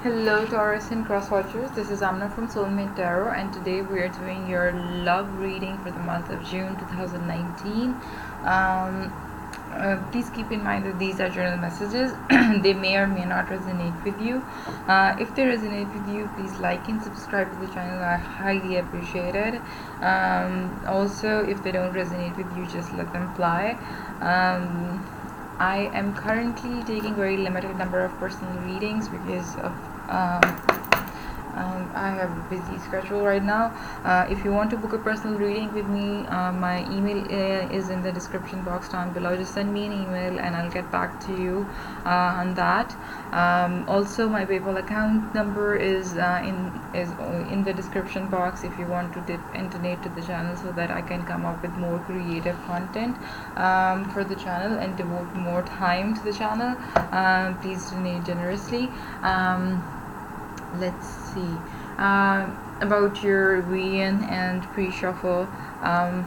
Hello Taurus and Cross Watchers, this is Amna from Soulmate Tarot, and today we are doing your love reading for the month of June 2019. Please keep in mind that these are general messages. They may or may not resonate with you. If they resonate with you, please like and subscribe to the channel. I highly appreciate it. Also, if they don't resonate with you, just let them fly. I am currently taking very limited number of personal readings because of I have a busy schedule right now. If you want to book a personal reading with me, my email is in the description box down below. Just send me an email and I'll get back to you on that. Also, my PayPal account number is in the description box if you want to donate to the channel so that I can come up with more creative content for the channel and devote more time to the channel. Please donate generously. Let's see about your reading and pre-shuffle. When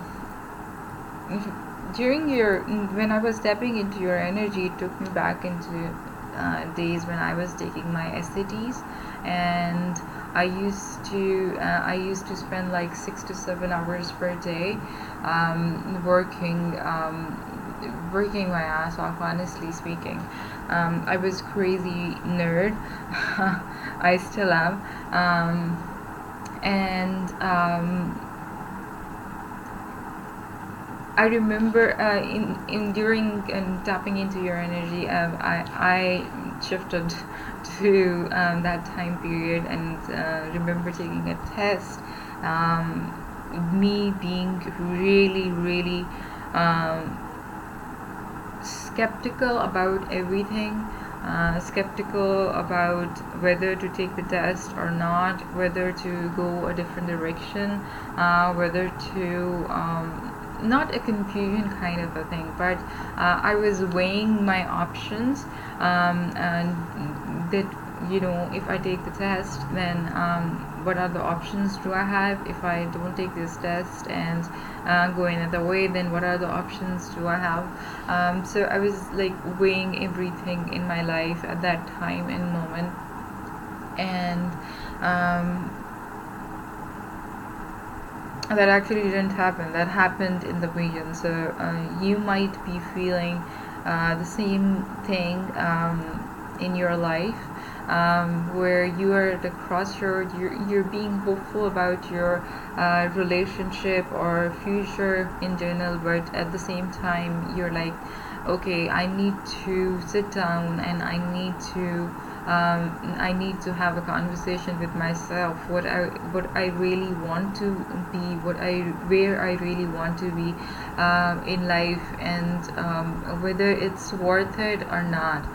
I was stepping into your energy, it took me back into days when I was taking my SATs, and I used to spend like 6 to 7 hours per day working my ass off, honestly speaking. I was crazy nerd. I still am. I remember during tapping into your energy, I shifted to that time period and remember taking a test. Me being really skeptical about everything, skeptical about whether to take the test or not, whether to go a different direction, whether to not a confusion kind of a thing, but I was weighing my options, and that if I take the test, then what other options do I have? If I don't take this test and go another way, then what other options do I have? So I was like weighing everything in my life at that time and moment, and that actually didn't happen. That happened in the region. So you might be feeling the same thing in your life, where you are at a crossroad. You're being hopeful about your relationship or future in general, but at the same time you're like, okay, I need to sit down and I need to have a conversation with myself, what I really want to be, where I really want to be in life, and whether it's worth it or not,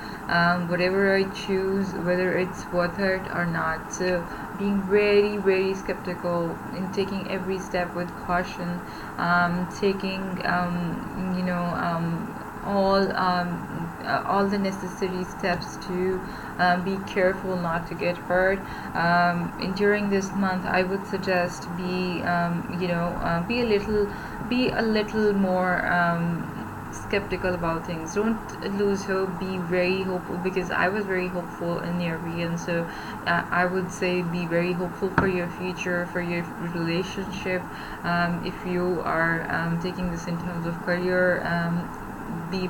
whatever I choose, whether it's worth it or not. So being very skeptical and taking every step with caution, taking all the necessary steps to be careful not to get hurt. During this month, I would suggest be a little more skeptical about things. Don't lose hope. Be very hopeful, because I was very hopeful in your reading. So I would say be very hopeful for your future, for your relationship. If you are taking this in terms of career, be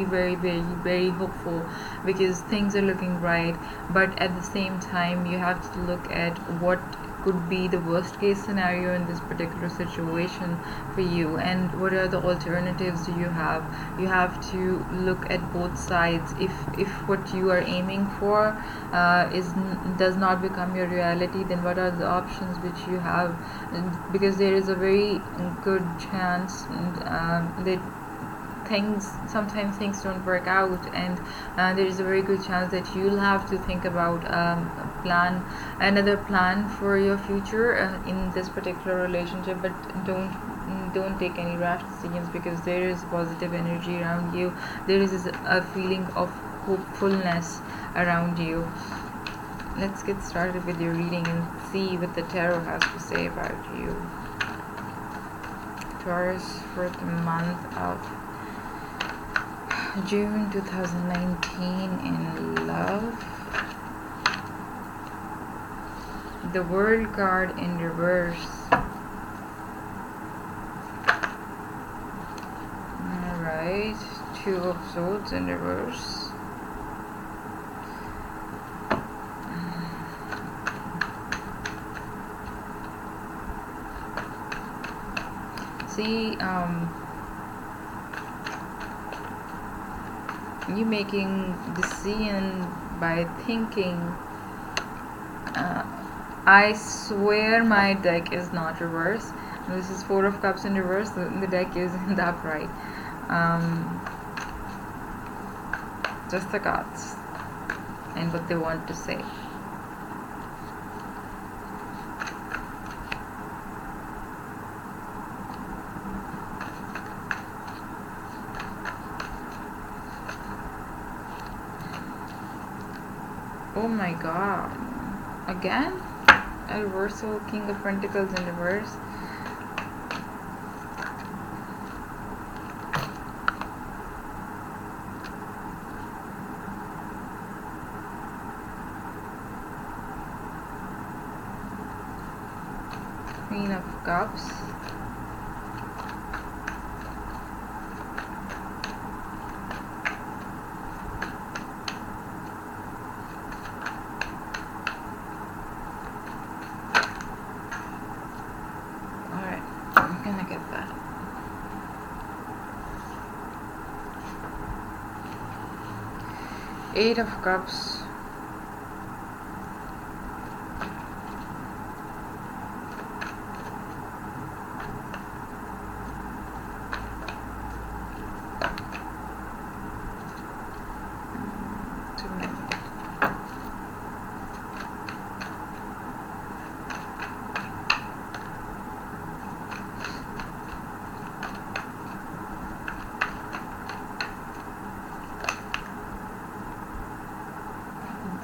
very hopeful, because things are looking right. But at the same time, you have to look at what could be the worst case scenario in this particular situation for you, and what are the alternatives do you have. You have to look at both sides. If what you are aiming for does not become your reality, then what are the options which you have? Because there is a very good chance that sometimes things don't work out, and there is a very good chance that you'll have to think about another plan for your future in this particular relationship. But don't take any rash decisions, because there is positive energy around you. There is a feeling of hopefulness around you. Let's get started with your reading and see what the tarot has to say about you. Taurus, for the month of June 2019 in love. the World card in reverse. Alright, Two of Swords in reverse. See, you making decision by thinking. I swear my deck is not reversed. This is Four of Cups in reverse. The deck is in the upright. Just the cards and what they want to say. Oh my god. Again? A reversal, King of Pentacles in reverse. Queen of Cups. Eight of Cups.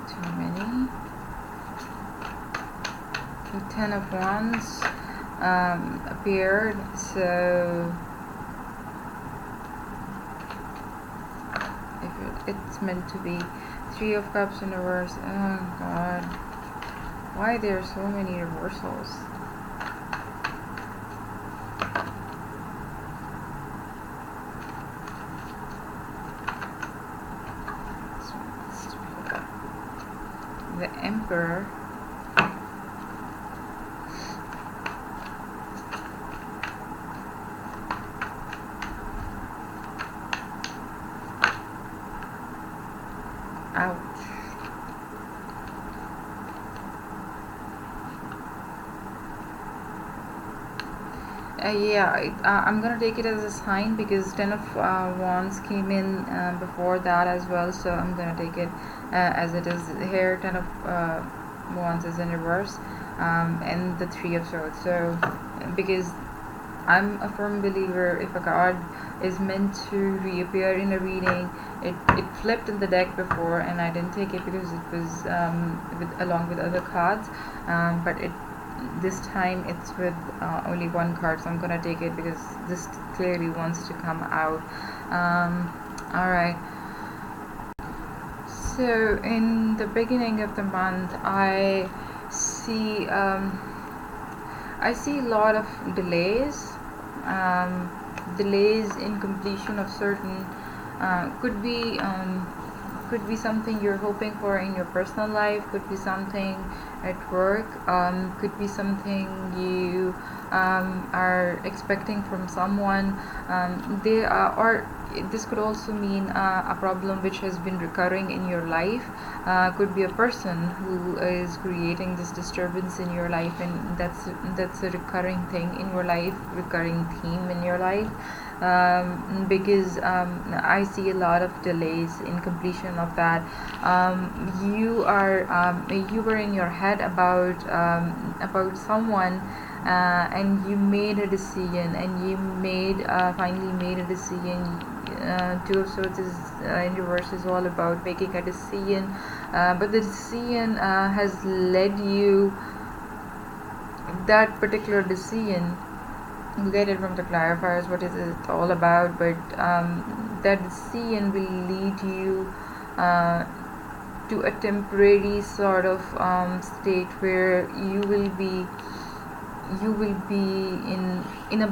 Too many. Ten of Wands appeared, so if it's meant to be. Three of Cups in reverse. Oh god, why there are so many reversals? The Emperor. Ouch. Yeah, I'm gonna take it as a sign because Ten of Wands came in before that as well, so I'm gonna take it as it is here. Ten of Wands is in reverse, and the Three of Swords. So because I'm a firm believer, if a card is meant to reappear in a reading, it flipped in the deck before and I didn't take it because it was along with other cards, but this time it's with only one card, so I'm gonna take it because this clearly wants to come out. Alright, so in the beginning of the month I see a lot of delays, delays in completion of certain could be something you're hoping for in your personal life, could be something at work, could be something you are expecting from someone. Or this could also mean a problem which has been recurring in your life. Could be a person who is creating this disturbance in your life, and that's a recurring thing in your life, recurring theme in your life. Because I see a lot of delays in completion of that. You were in your head about someone, and you made a decision, and you finally made a decision. Two of Swords is in reverse is all about making a decision, but the decision has led you that particular decision. You get it from the clarifiers, what is it all about, but that decision will lead you to a temporary sort of state where you will be in a,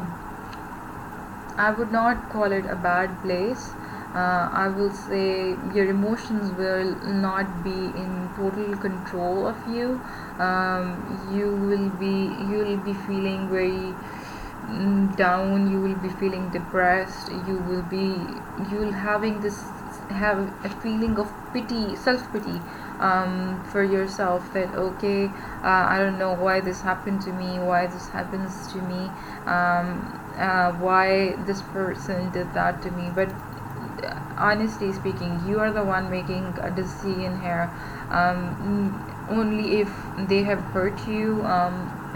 I would not call it a bad place. I will say your emotions will not be in total control of you. You will be feeling very down. You will be feeling depressed. You will have a feeling of pity, self pity, for yourself, that okay, I don't know why this happened to me, why this happens to me, why this person did that to me. But honestly speaking, you are the one making a decision here. Only if they have hurt you,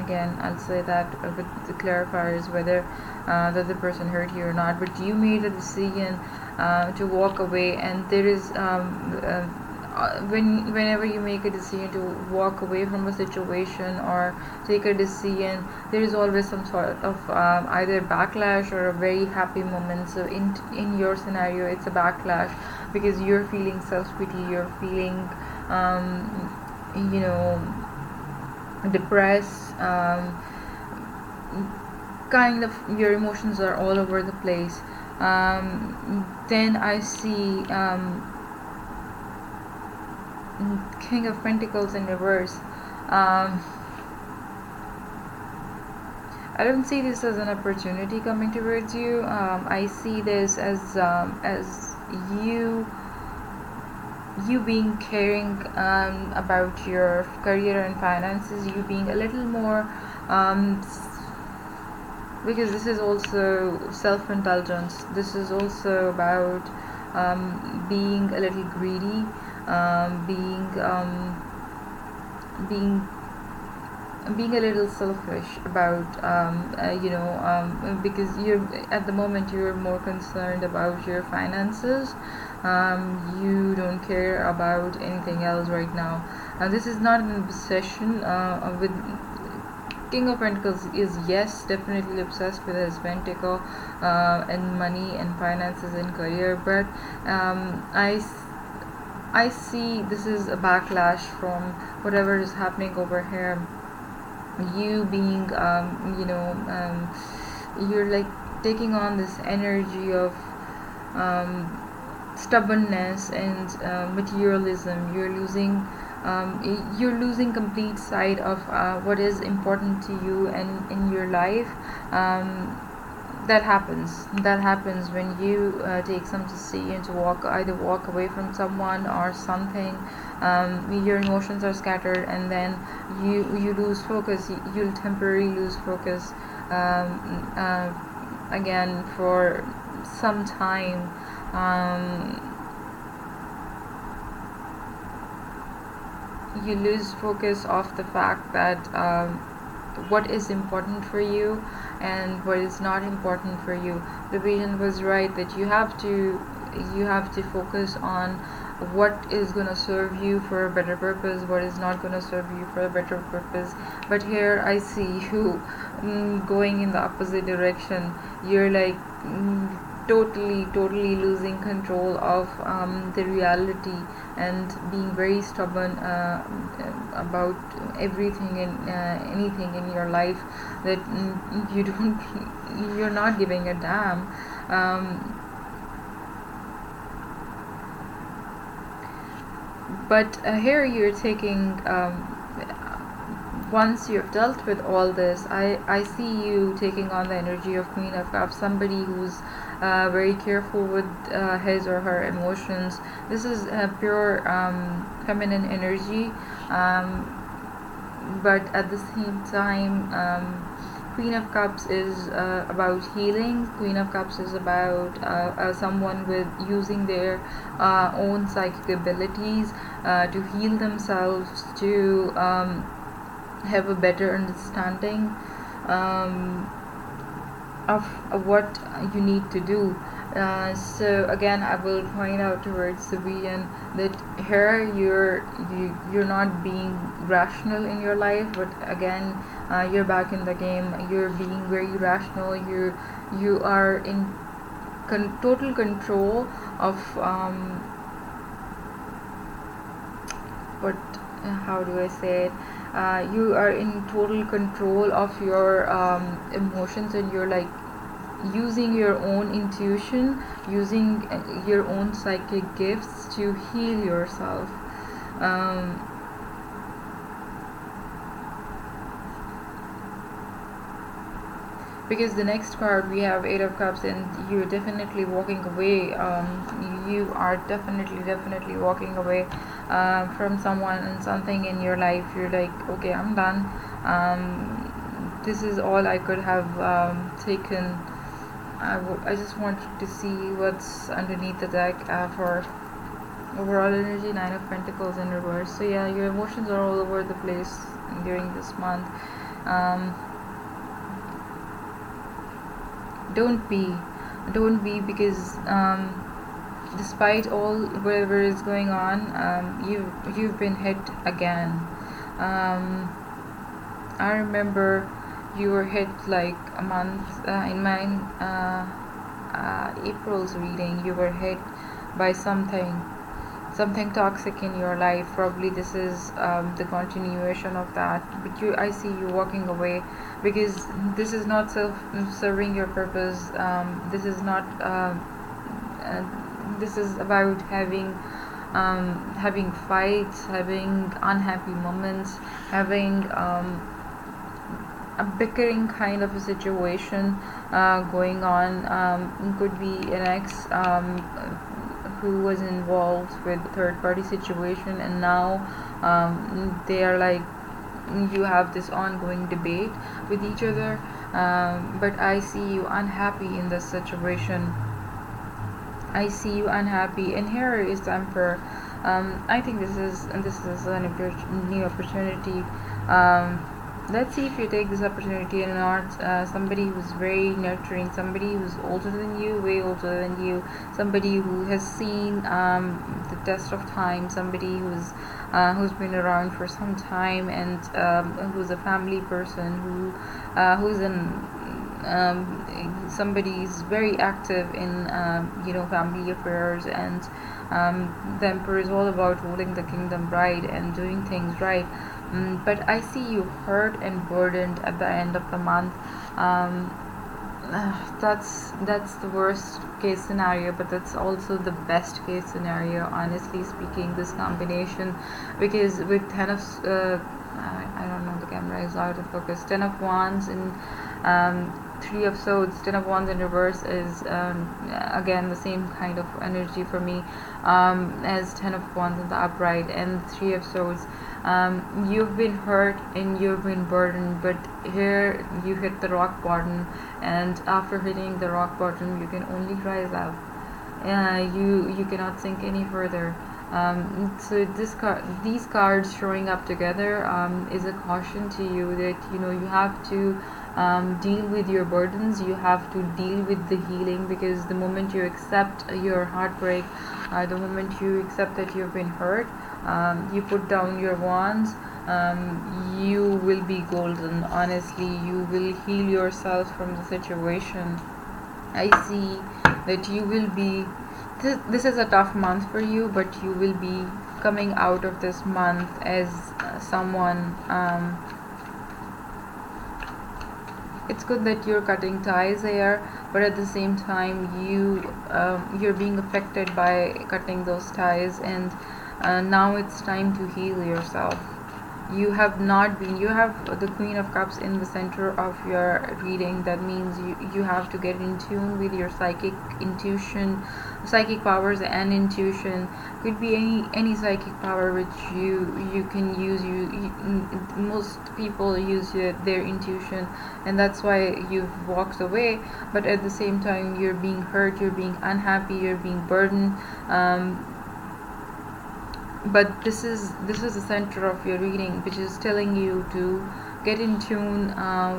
again I'll say that with the clarifiers, whether the other person hurt you or not, but you made a decision to walk away. And there is whenever you make a decision to walk away from a situation or take a decision, there is always some sort of either backlash or a very happy moment. So in your scenario, it's a backlash, because you're feeling self-pity, you're feeling you know, depressed, kind of your emotions are all over the place. Then I see King of Pentacles in reverse. I don't see this as an opportunity coming towards you. I see this as you being caring about your career and finances, you being a little more because this is also self-indulgence. This is also about being a little greedy, being a little selfish about because you're at the moment you're more concerned about your finances. You don't care about anything else right now. This is not an obsession with King of Pentacles. Is, yes, definitely obsessed with his pentacle and money and finances and career, but I see this is a backlash from whatever is happening over here. You being you're like taking on this energy of stubbornness and materialism. You're losing complete sight of what is important to you and in your life. That happens when you take some decision to either walk away from someone or something. Your emotions are scattered, and then you lose focus. You'll temporarily lose focus again for some time. You lose focus of the fact that what is important for you and what is not important for you. The vision was right, that you have to focus on what is going to serve you for a better purpose, what is not going to serve you for a better purpose. But here I see you going in the opposite direction. You're like totally losing control of the reality and being very stubborn about everything and anything in your life, that you're not giving a damn. But here you're taking once you've dealt with all this, I see you taking on the energy of Queen of Cups, somebody who's very careful with his or her emotions. This is pure feminine energy, but at the same time, Queen of Cups is about healing. Queen of Cups is about someone with using their own psychic abilities to heal themselves, to have a better understanding of what you need to do. So again, I will point out towards the vision that here you're not being rational in your life, but again, you're back in the game. You're being very rational. You are in total control of what how do I say it, you are in total control of your emotions, and you're like using your own intuition, using your own psychic gifts to heal yourself. um, because the next card we have Eight of Cups, and you're definitely walking away. You are definitely walking away from someone and something in your life. You're like, okay, I'm done. This is all I could have taken. I just wanted to see what's underneath the deck for overall energy. Nine of Pentacles in reverse. So yeah, your emotions are all over the place during this month. um, don't be because despite all whatever is going on, you've been hit again. I remember you were hit like a month in mine, April's reading. You were hit by something toxic in your life. Probably this is the continuation of that, but I see you walking away because this is not serving your purpose. This is not this is about having fights, having unhappy moments, having a bickering kind of a situation going on. Could be an ex who was involved with a third party situation, and now they are like, you have this ongoing debate with each other. But I see you unhappy in this situation. I see you unhappy, and here is the Emperor. I think this is a new opportunity. Let's see if you take this opportunity or not. Somebody who's very nurturing, somebody who's older than you, way older than you, somebody who has seen the test of time, somebody who's been around for some time, and who's a family person, who's an somebody is very active in family affairs, and the Emperor is all about holding the kingdom right and doing things right. But I see you hurt and burdened at the end of the month. That's the worst case scenario, but that's also the best case scenario, honestly speaking, this combination. Because with Ten of I don't know, the camera is out of focus. Ten of Wands and Three of Swords. Ten of Wands in reverse is again the same kind of energy for me as Ten of Wands in the upright, and Three of Swords. You've been hurt and you've been burdened, but here you hit the rock bottom, and after hitting the rock bottom you can only rise up. You cannot sink any further. So these cards showing up together is a caution to you that you have to deal with your burdens. You have to deal with the healing, because the moment you accept your heartbreak, the moment you accept that you've been hurt, you put down your wands, you will be golden. Honestly, you will heal yourself from the situation. I see that you will be, this is a tough month for you, but you will be coming out of this month as someone, it's good that you're cutting ties here, but at the same time you're being affected by cutting those ties, and now it's time to heal yourself. You have the Queen of Cups in the center of your reading. That means you have to get in tune with your psychic powers and intuition. Could be any psychic power which you can use. Most people use their intuition, and that's why you've walked away. But at the same time, you're being hurt, you're being unhappy, you're being burdened. But this is the center of your reading, which is telling you to get in tune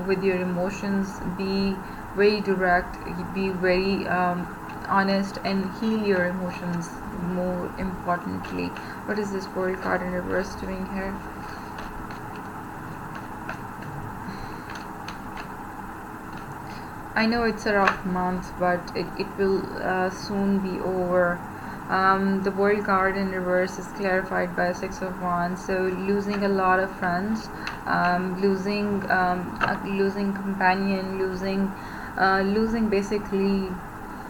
with your emotions, be very direct, be very honest, and heal your emotions. More importantly, what is this World card in reverse doing here? I know it's a rough month, but it will soon be over. The World card in reverse is clarified by Six of Wands. So losing a lot of friends, losing companion, losing basically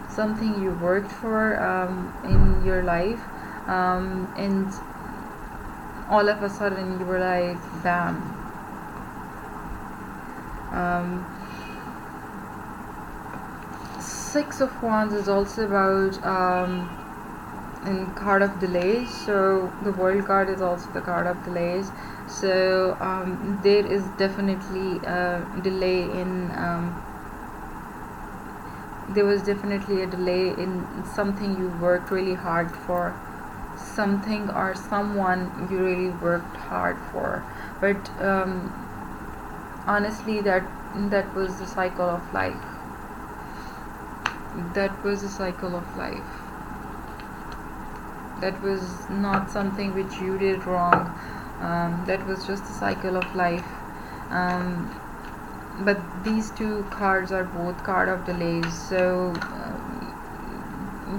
something you worked for in your life, and all of a sudden you were like, damn. Six of Wands is also about in card of delays. So the World card is also the card of delays. So there is definitely a delay in there was definitely a delay in something you worked really hard for, something or someone you really worked hard for. But honestly, that was the cycle of life. That was a cycle of life. That was not something which you did wrong. That was just a cycle of life. But these two cards are both card of delays. So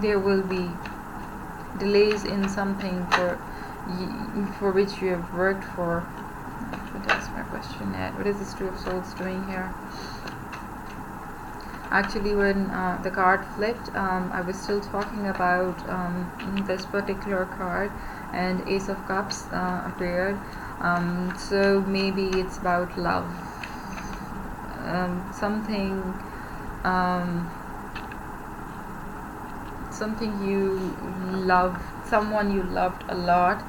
there will be delays in something for which you have worked for. That's my question yet. What is this Two of Swords doing here? Actually, when the card flipped, I was still talking about this particular card, and Ace of Cups appeared. So maybe it's about love. Something you loved, someone you loved a lot.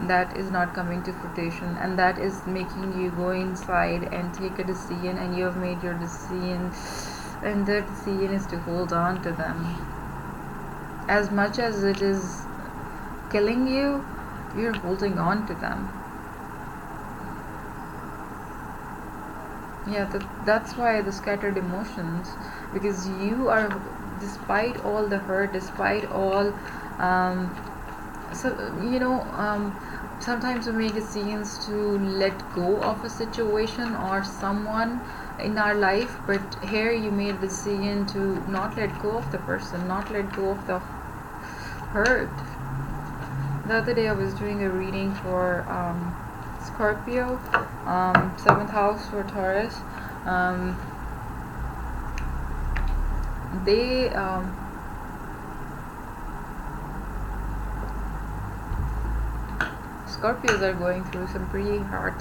That is not coming to fruition, and that is making you go inside and take a decision, and you have made your decision, and the decision is to hold on to them. As much as it is killing you, you're holding on to them. Yeah, that's why the scattered emotions, because you are, despite all the hurt, despite all sometimes we make decisions to let go of a situation or someone in our life, but here you made a decision to not let go of the person, not let go of the hurt. The other day I was doing a reading for Scorpio, 7th house for Taurus. They Scorpios are going through some pretty hard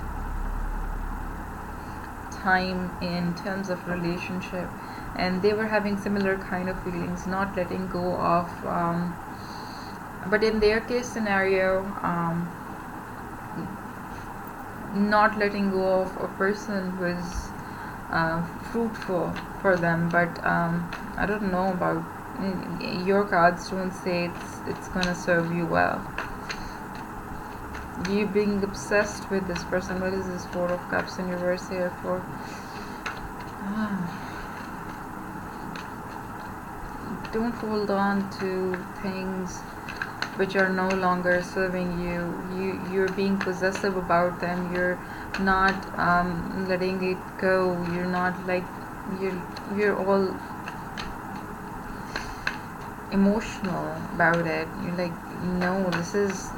time in terms of relationship, and they were having similar kind of feelings, not letting go of but in their case scenario, not letting go of a person was fruitful for them. But I don't know about your cards. Don't say it's gonna serve you well. You being obsessed with this person. What is this Four of Cups in reverse here for? Don't hold on to things which are no longer serving you. You're being possessive about them. You're not letting it go. You're not like you're all emotional about it. You're like, no, this is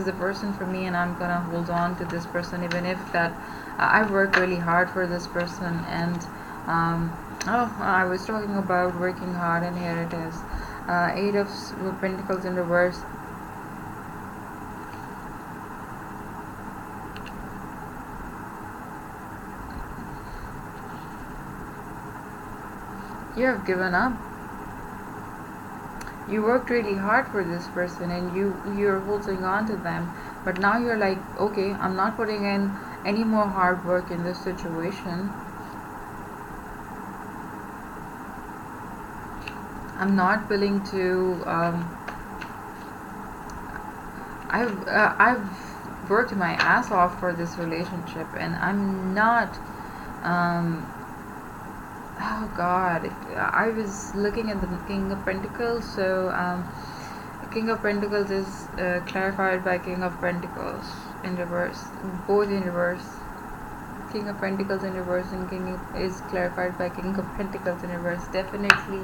the person for me, and I'm gonna hold on to this person, even if that I worked really hard for this person. And I was talking about working hard, and here it is. Eight of Pentacles in reverse. You have given up. You worked really hard for this person, and you're holding on to them, but now you're like, okay, I'm not putting in any more hard work in this situation. I'm not willing to I've worked my ass off for this relationship, and I'm not oh god, I was looking at the King of Pentacles. So King of Pentacles is clarified by King of Pentacles in reverse, both in reverse. King of Pentacles in reverse, and King is clarified by King of Pentacles in reverse. Definitely,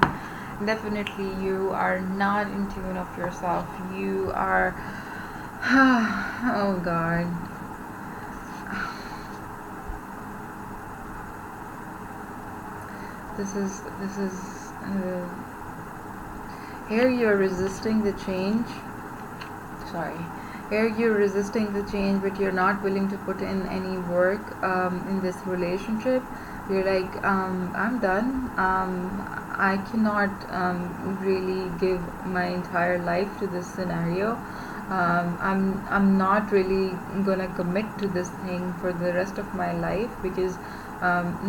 definitely, you are not in tune of yourself. You are, oh God. This is here you're resisting the change. Sorry. Here you're resisting the change, but you're not willing to put in any work in this relationship. You're like, I'm done. I cannot really give my entire life to this scenario. I'm not really gonna commit to this thing for the rest of my life, because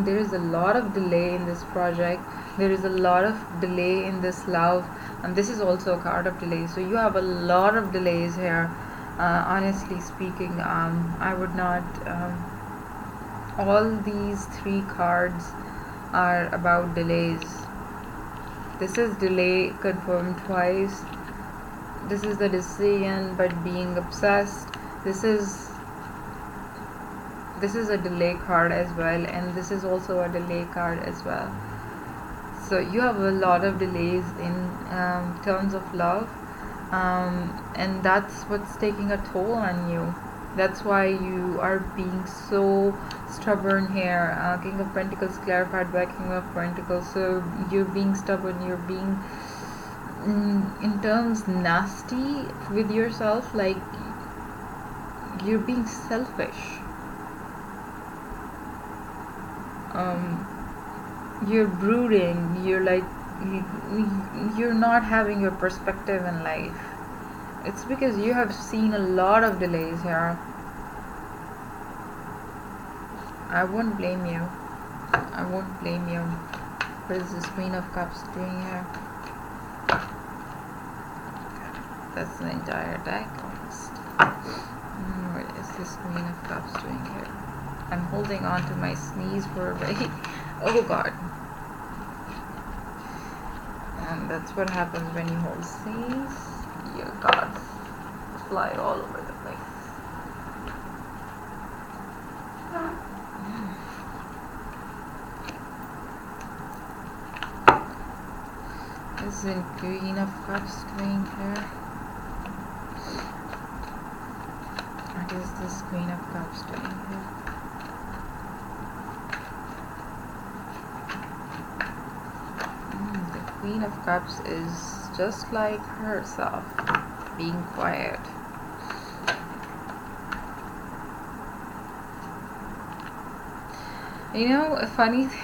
there is a lot of delay in this project. There is a lot of delay in this love, and this is also a card of delay. So you have a lot of delays here. Honestly speaking, I would not. All these three cards are about delays. This is delay confirmed twice. This is the decision, but being obsessed. This is a delay card as well, and this is also a delay card as well. So you have a lot of delays in terms of love, and that's what's taking a toll on you. That's why you are being so stubborn here. King of Pentacles clarified by King of Pentacles. So you're being stubborn. You're being, in terms, nasty with yourself. Like, you're being selfish. You're brooding. You're like, you're not having your perspective in life. It's because you have seen a lot of delays here. I won't blame you. I won't blame you. What is this Queen of Cups doing here? That's the entire deck. What is this Queen of Cups doing here? I'm holding on to my sneeze for a break. Oh God. And that's what happens when you hold sneeze. Your cards fly all over the place. This is Queen of Cups doing here. What is this Queen of Cups doing here? The Queen of Cups is just like herself, being quiet. You know, a funny thing.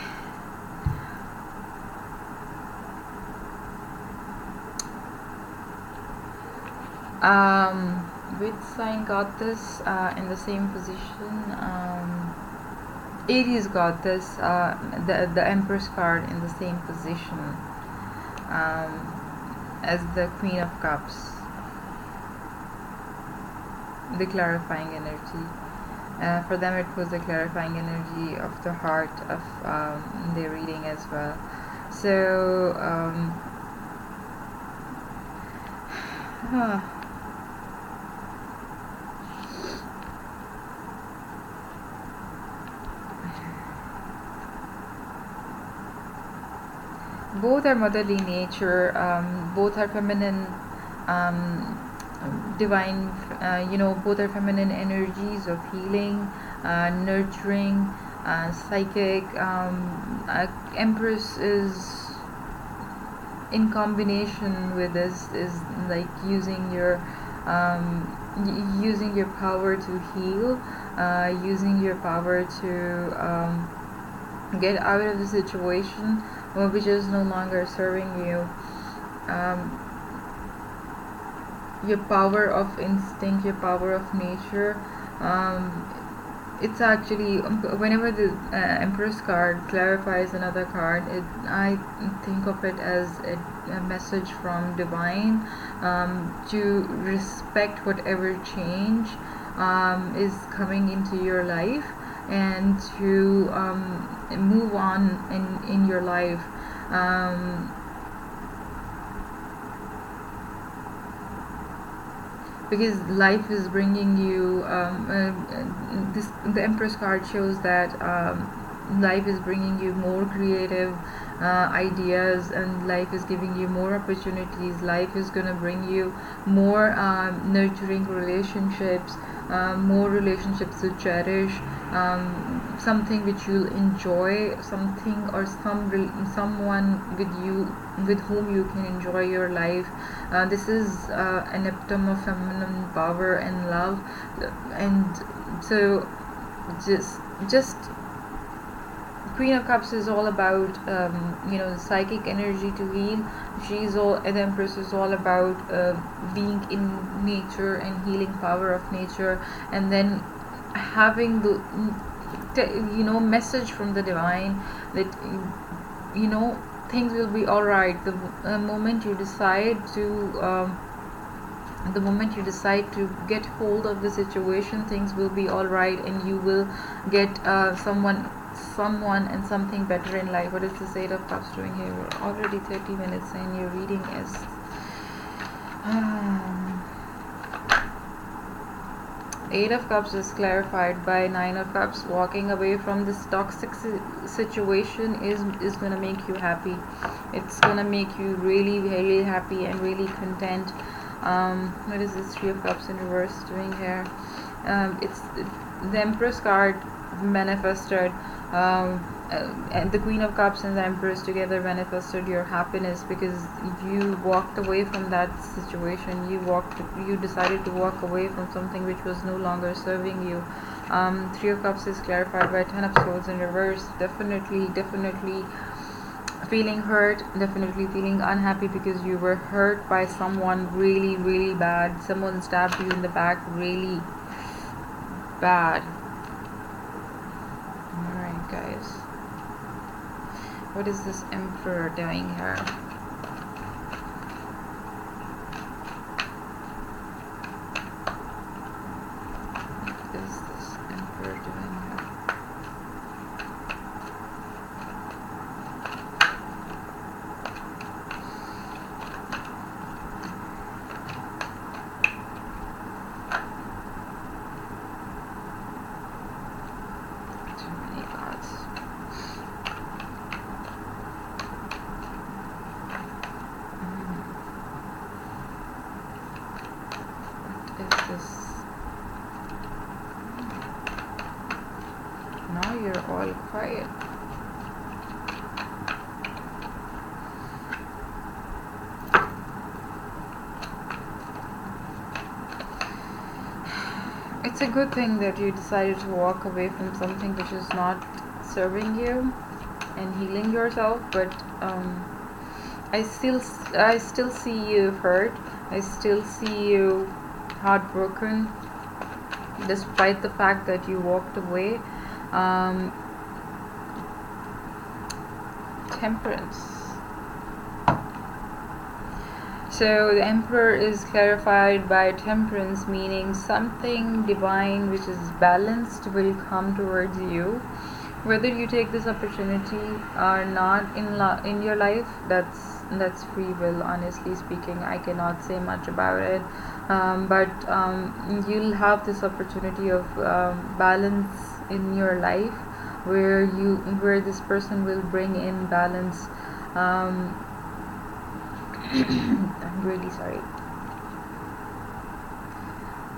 Which sign got this in the same position? Aries got this, the Empress card in the same position as the Queen of Cups, the clarifying energy. For them it was the clarifying energy of the heart of their reading as well. So both are motherly nature, both are feminine, divine, both are feminine energies of healing, nurturing, psychic. Empress is in combination with this, is like using your power to heal, using your power to get out of the situation which is no longer serving you. Your power of instinct, your power of nature. It's actually, whenever the Empress card clarifies another card, I think of it as a message from divine, to respect whatever change is coming into your life, and to move on in your life. because life is bringing you the Empress card shows that life is bringing you more creative ideas, and life is giving you more opportunities. Life is going to bring you more nurturing relationships, more relationships to cherish, something which you'll enjoy, something or someone with whom you can enjoy your life. This is an epitome of feminine power and love, and so just Queen of Cups is all about psychic energy to heal. The Empress is all about being in nature and healing power of nature, and then having the message from the divine that things will be all right. The moment you decide to get hold of the situation, things will be all right, and you will get someone and something better in life. What is the Eight of Cups doing here? We're already 30 minutes and your reading is Eight of Cups is clarified by Nine of Cups. Walking away from this toxic situation is going to make you happy. It's going to make you really, really happy and really content. What is this Three of Cups in reverse doing here? It's the Empress card manifested, and the Queen of Cups and the Empress together manifested your happiness, because you walked away from that situation. You decided to walk away from something which was no longer serving you. Three of Cups is clarified by Ten of Swords in reverse. Definitely feeling hurt, definitely feeling unhappy because you were hurt by someone really, really bad. Someone stabbed you in the back really bad. Alright guys, what is this Emperor doing here? What is this Emperor doing here? Now you're all quiet. It's a good thing that you decided to walk away from something which is not serving you and healing yourself, but I still see you hurt. I still see you heartbroken, despite the fact that you walked away. Temperance. So the Emperor is clarified by Temperance, meaning something divine which is balanced will come towards you. Whether you take this opportunity or not in your life, that's free will. Honestly speaking, I cannot say much about it, but you'll have this opportunity of balance in your life, where this person will bring in balance. I'm really sorry.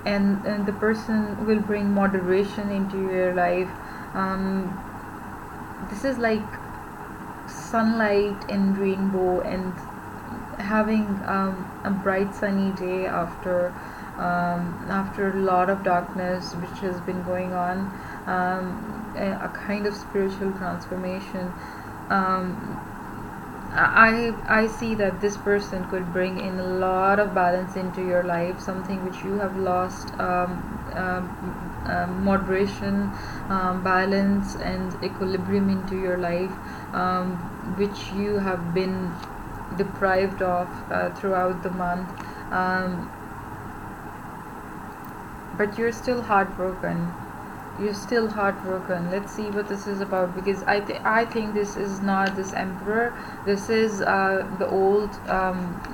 And the person will bring moderation into your life. This is like sunlight and rainbow, and having a bright sunny day after a lot of darkness which has been going on, a kind of spiritual transformation. I see that this person could bring in a lot of balance into your life, something which you have lost. Moderation, balance and equilibrium into your life, which you have been deprived of throughout the month, but you're still heartbroken. you're still heartbroken. Let's see what this is about, because I think this is not this emperor. This is the old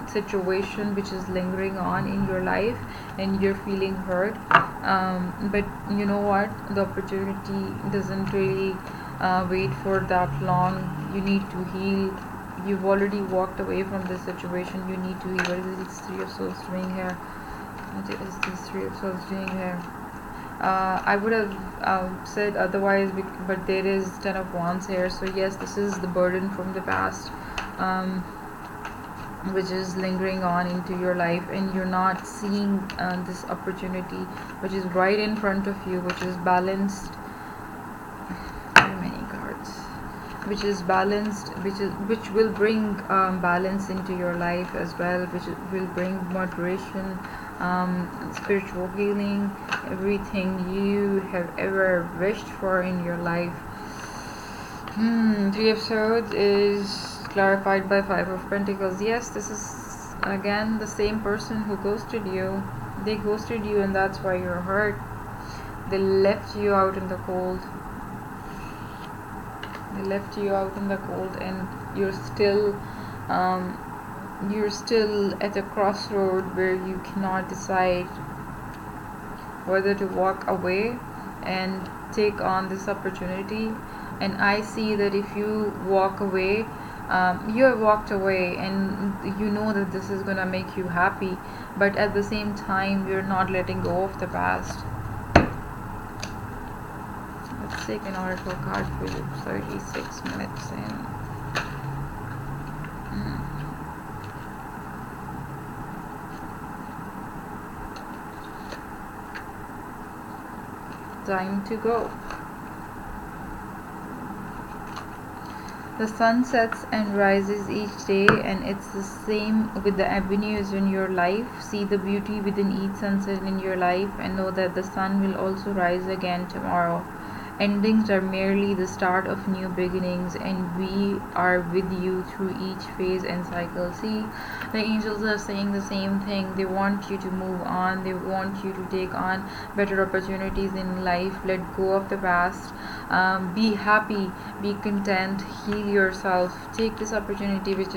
situation which is lingering on in your life, and you're feeling hurt. But you know what, the opportunity doesn't really wait for that long. You need to heal. You've already walked away from this situation. You need to heal. What is this Three of Swords doing here? What is this Three of Swords doing here? I would have said otherwise, but there is Ten of Wands here. So yes, this is the burden from the past, which is lingering on into your life, and you're not seeing this opportunity which is right in front of you, which is balanced. Too many cards. Which is balanced, which will bring balance into your life as well, which will bring moderation, spiritual healing, everything you have ever wished for in your life. Three of Swords is clarified by Five of Pentacles. Yes, this is again the same person who ghosted you. They ghosted you, and that's why you're hurt. They left you out in the cold. They left you out in the cold, and you're still at a crossroad where you cannot decide whether to walk away and take on this opportunity. And I see that if you walk away, you have walked away, and you know that this is gonna make you happy, but at the same time you're not letting go of the past. Let's take an oracle card for you. 36 minutes in. Time to go. The sun sets and rises each day, and it's the same with the avenues in your life. See the beauty within each sunset in your life, and know that the sun will also rise again tomorrow. Endings are merely the start of new beginnings, and we are with you through each phase and cycle. See, the angels are saying the same thing. They want you to move on. They want you to take on better opportunities in life. Let go of the past. Be happy, be content, heal yourself. Take this opportunity which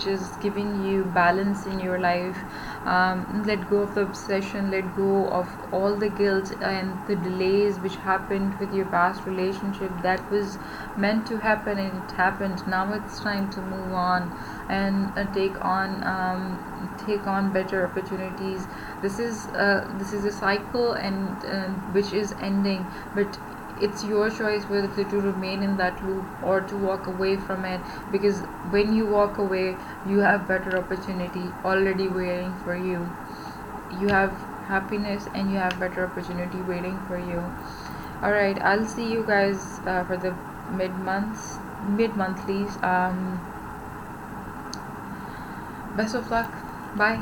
is giving you balance in your life. Let go of the obsession, let go of all the guilt and the delays which happened with your past relationship. That was meant to happen, and it happened. Now it's time to move on and take on better opportunities. This is a cycle, and which is ending, but it's your choice whether to remain in that loop or to walk away from it, because when you walk away, you have better opportunity already waiting for you. You have happiness, and you have better opportunity waiting for you. Alright, I'll see you guys for the mid-monthlies. Best of luck. Bye.